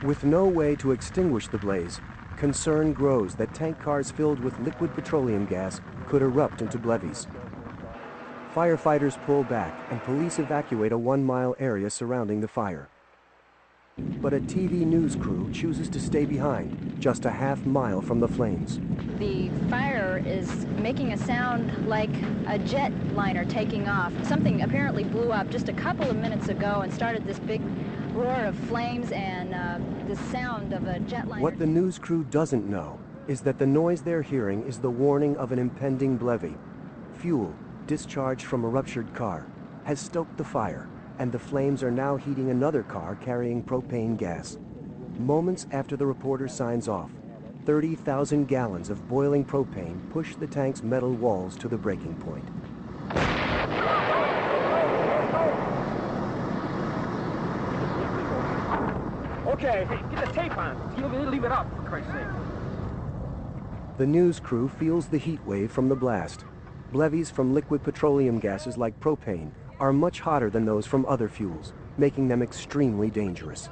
With no way to extinguish the blaze, concern grows that tank cars filled with liquid petroleum gas could erupt into BLEVEs. Firefighters pull back and police evacuate a 1-mile area surrounding the fire. But a TV news crew chooses to stay behind, just a half-mile from the flames. The fire is making a sound like a jet liner taking off. Something apparently blew up just a couple of minutes ago and started this big roar of flames and the sound of a jet liner. What the news crew doesn't know is that the noise they're hearing is the warning of an impending BLEVE. Fuel, discharged from a ruptured car, has stoked the fire, and the flames are now heating another car carrying propane gas. Moments after the reporter signs off, 30,000 gallons of boiling propane push the tank's metal walls to the breaking point. Okay, hey, get the tape on. You leave it up, for Christ's sake. The news crew feels the heat wave from the blast. BLEVEs from liquid petroleum gases like propane are much hotter than those from other fuels, making them extremely dangerous.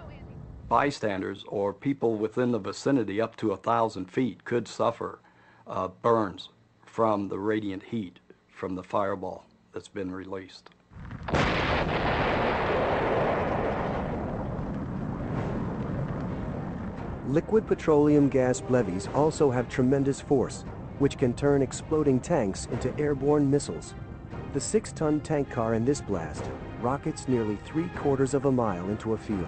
Bystanders or people within the vicinity up to 1,000 feet could suffer burns from the radiant heat from the fireball that's been released. Liquid petroleum gas BLEVEs also have tremendous force, which can turn exploding tanks into airborne missiles. The 6-ton tank car in this blast rockets nearly 3/4 of a mile into a field.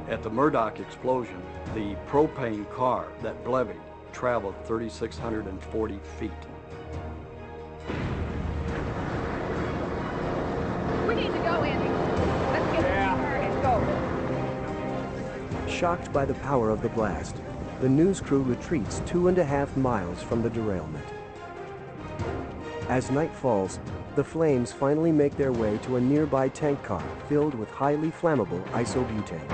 At the Murdoch explosion, the propane car that BLEVE traveled 3,640 feet. We need to go, Andy. Let's get in the car and go. Shocked by the power of the blast, the news crew retreats 2.5 miles from the derailment. As night falls, the flames finally make their way to a nearby tank car filled with highly flammable isobutane.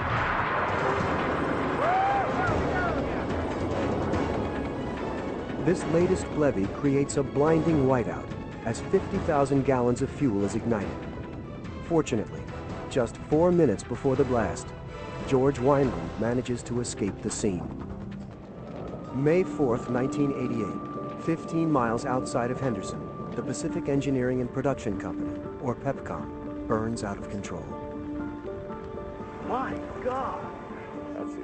This latest BLEVE creates a blinding whiteout as 50,000 gallons of fuel is ignited. Fortunately, just 4 minutes before the blast, George Wineland manages to escape the scene. May 4th, 1988, 15 miles outside of Henderson, the Pacific Engineering and Production Company, or PEPCOM, burns out of control. My God!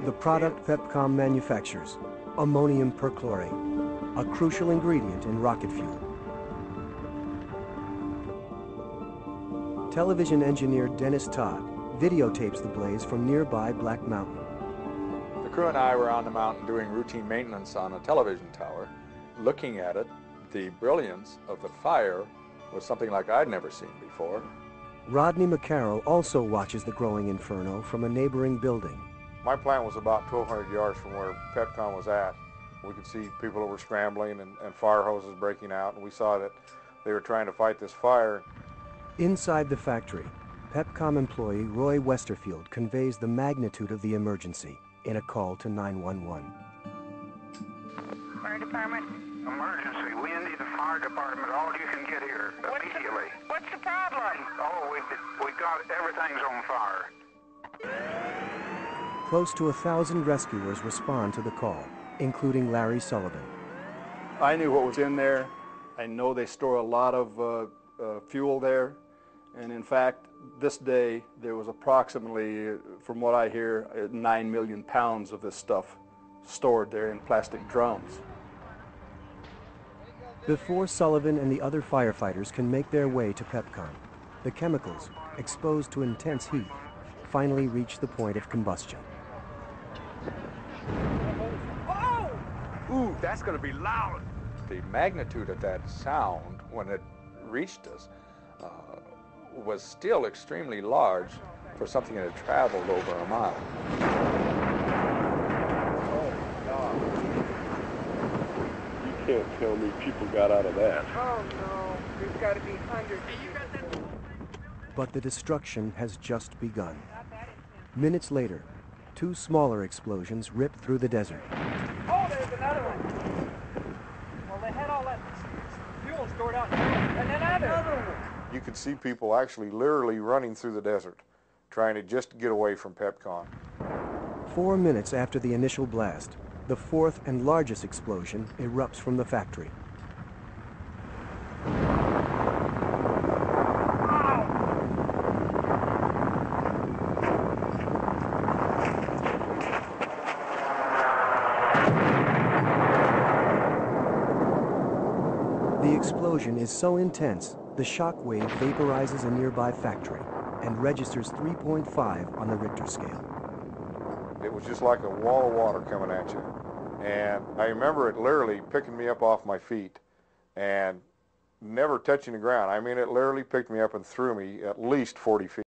The product PEPCOM manufactures, ammonium perchlorate, a crucial ingredient in rocket fuel. Television engineer Dennis Todd videotapes the blaze from nearby Black Mountain. The crew and I were on the mountain doing routine maintenance on a television tower. Looking at it, the brilliance of the fire was something like I'd never seen before. Rodney McCarroll also watches the growing inferno from a neighboring building. My plant was about 1,200 yards from where PEPCOM was at. We could see people who were scrambling and fire hoses breaking out, and we saw that they were trying to fight this fire. Inside the factory, PEPCOM employee Roy Westerfield conveys the magnitude of the emergency in a call to 911. Fire department? Emergency. We need the fire department. All you can get here immediately. What's the problem? Oh, we got everything's on fire. Close to 1,000 rescuers respond to the call, including Larry Sullivan. I knew what was in there. I know they store a lot of fuel there. And in fact, this day, there was approximately, from what I hear, 9 million pounds of this stuff stored there in plastic drums. Before Sullivan and the other firefighters can make their way to PEPCOM, the chemicals, exposed to intense heat, finally reach the point of combustion. Oh! Ooh, that's going to be loud. The magnitude of that sound when it reached us was still extremely large for something that had traveled over a mile. Oh, God. You can't tell me people got out of that. Oh, no. There's got to be hundreds. But the destruction has just begun. Minutes later, 2 smaller explosions rip through the desert. Oh, there's another one. Well, they had all that fuel stored out. And another one. You could see people actually literally running through the desert. trying to just get away from Pepcon. 4 minutes after the initial blast, the fourth and largest explosion erupts from the factory. The explosion is so intense, the shock wave vaporizes a nearby factory and registers 3.5 on the Richter scale. It was just like a wall of water coming at you. And I remember it literally picking me up off my feet and never touching the ground. I mean, it literally picked me up and threw me at least 40 feet.